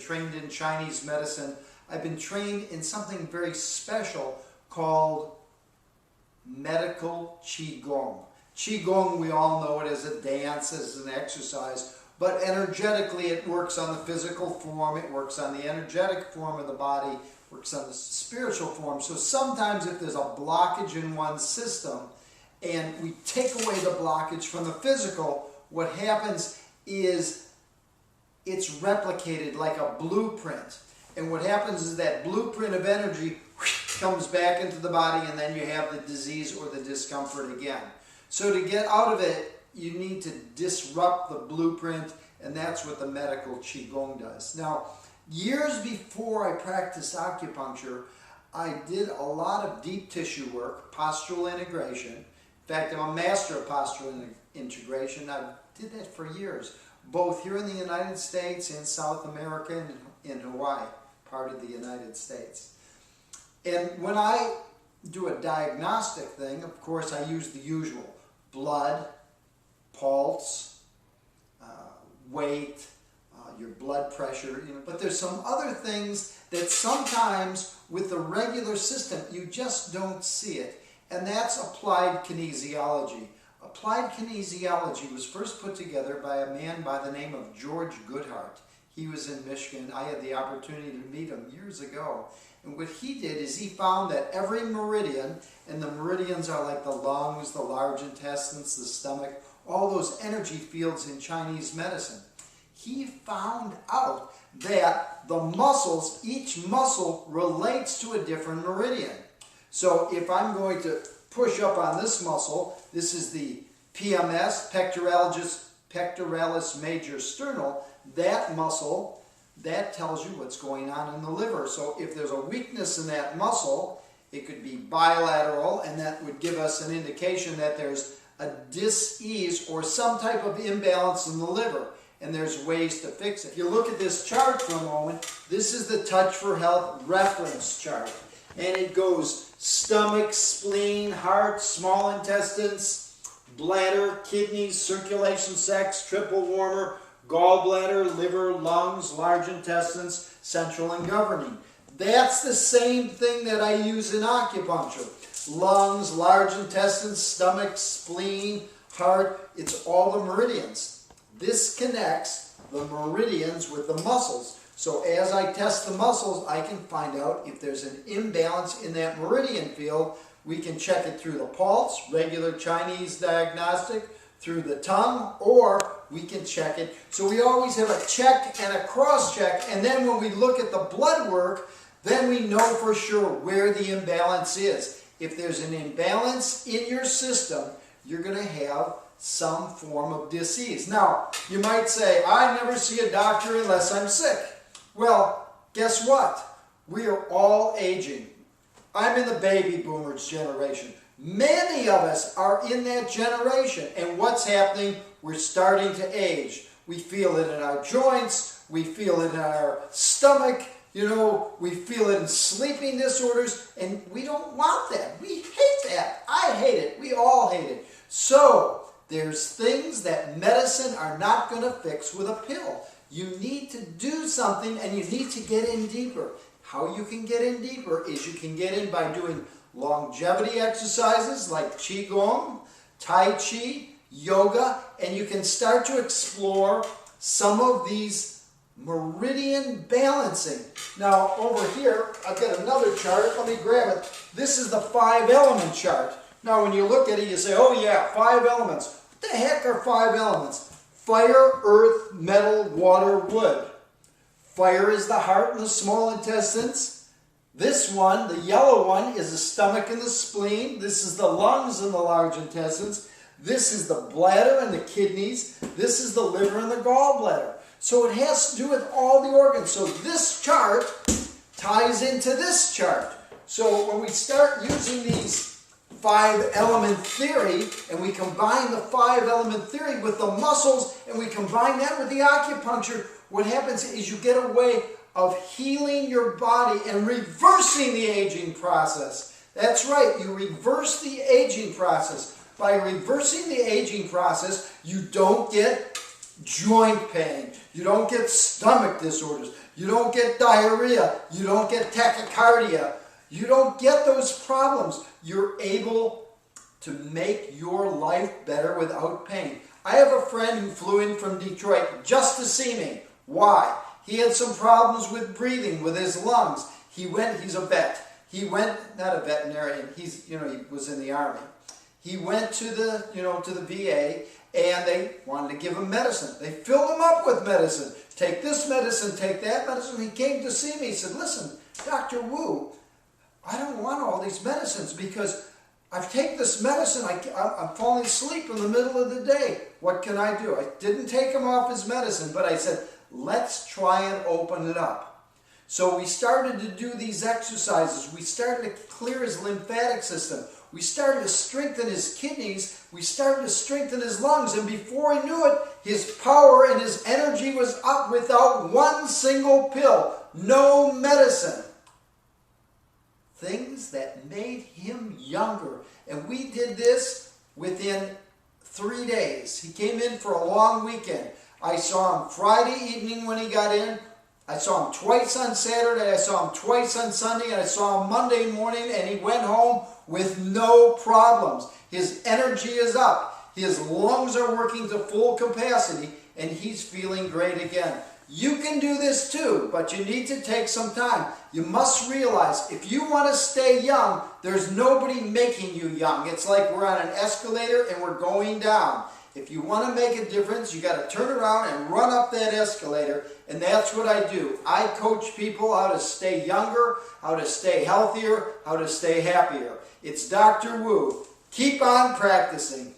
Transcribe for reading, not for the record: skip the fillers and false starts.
trained in Chinese medicine. I've been trained in something very special called medical Qigong. Qigong, we all know it as a dance, as an exercise, but energetically it works on the physical form, it works on the energetic form of the body, works on the spiritual form. So sometimes if there's a blockage in one system and we take away the blockage from the physical, what happens is it's replicated like a blueprint. And what happens is that blueprint of energy comes back into the body, and then you have the disease or the discomfort again. So to get out of it, you need to disrupt the blueprint, and that's what the medical Qigong does. Now, years before I practiced acupuncture, I did a lot of deep tissue work, postural integration. In fact, I'm a master of postural integration. I did that for years, both here in the United States and South America and in Hawaii, part of the United States. And when I do a diagnostic thing, of course, I use the usual: blood, pulse, weight, your blood pressure, but there's some other things that sometimes with the regular system you just don't see it, and that's applied kinesiology. Applied kinesiology was first put together by a man by the name of George Goodhart. He was in Michigan. I had the opportunity to meet him years ago. And what he did is he found that every meridian, and the meridians are like the lungs, the large intestines, the stomach, all those energy fields in Chinese medicine. He found out that the muscles, each muscle relates to a different meridian. So if I'm going to push up on this muscle, this is the PMS, pectoralis major sternal, that muscle, that tells you what's going on in the liver. So if there's a weakness in that muscle, it could be bilateral, and that would give us an indication that there's a dis-ease or some type of imbalance in the liver, and there's ways to fix it. If you look at this chart for a moment, this is the Touch for Health reference chart, and it goes stomach, spleen, heart, small intestines, bladder, kidneys, circulation sacs, triple warmer, gallbladder, liver, lungs, large intestines, central and governing. That's the same thing that I use in acupuncture. Lungs, large intestines, stomach, spleen, heart, it's all the meridians. This connects the meridians with the muscles. So as I test the muscles, I can find out if there's an imbalance in that meridian field. We can check it through the pulse, regular Chinese diagnostic, through the tongue, or we can check it. So we always have a check and a cross-check, and then when we look at the blood work, then we know for sure where the imbalance is. If there's an imbalance in your system, you're going to have some form of disease. Now, you might say, I never see a doctor unless I'm sick. Well, guess what? We are all aging. I'm in the baby boomers generation. Many of us are in that generation, and what's happening? We're starting to age. We feel it in our joints, we feel it in our stomach, we feel it in sleeping disorders, and we don't want that. We hate that. I hate it. We all hate it. So, there's things that medicine are not going to fix with a pill. You need to do something, and you need to get in deeper. How you can get in deeper is you can get in by doing longevity exercises like Qigong, Tai Chi, yoga, and you can start to explore some of these meridian balancing. Now over here, I've got another chart. Let me grab it. This is the 5-element chart. Now when you look at it, you say, oh yeah, 5 elements. What the heck are 5 elements? Fire, earth, metal, water, wood. Fire is the heart and the small intestines. This one, the yellow one, is the stomach and the spleen. This is the lungs and the large intestines. This is the bladder and the kidneys. This is the liver and the gallbladder. So it has to do with all the organs. So this chart ties into this chart. So when we start using these 5-element theory, and we combine the 5-element theory with the muscles, and we combine that with the acupuncture, what happens is you get a way of healing your body and reversing the aging process. That's right, you reverse the aging process. By reversing the aging process, you don't get joint pain. You don't get stomach disorders. You don't get diarrhea. You don't get tachycardia. You don't get those problems. You're able to make your life better without pain. I have a friend who flew in from Detroit just to see me. Why? He had some problems with breathing, with his lungs. He's a vet. He went, not a veterinarian, he was in the Army. He went to the VA, and they wanted to give him medicine. They filled him up with medicine. Take this medicine, take that medicine. He came to see me. He said, listen, Dr. Wu, I don't want all these medicines because I've taken this medicine. I'm falling asleep in the middle of the day. What can I do? I didn't take him off his medicine, but I said, let's try and open it up. So we started to do these exercises. We started to clear his lymphatic system. We started to strengthen his kidneys. We started to strengthen his lungs. And before he knew it, his power and his energy was up without one single pill. No medicine. Things that made him younger. And we did this within 3 days. He came in for a long weekend. I saw him Friday evening when he got in. I saw him twice on Saturday, I saw him twice on Sunday, and I saw him Monday morning, and he went home with no problems. His energy is up. His lungs are working to full capacity, and he's feeling great again. You can do this too, but you need to take some time. You must realize if you want to stay young, there's nobody making you young. It's like we're on an escalator and we're going down. If you want to make a difference, you got to turn around and run up that escalator, and that's what I do. I coach people how to stay younger, how to stay healthier, how to stay happier. It's Dr. Wu. Keep on practicing.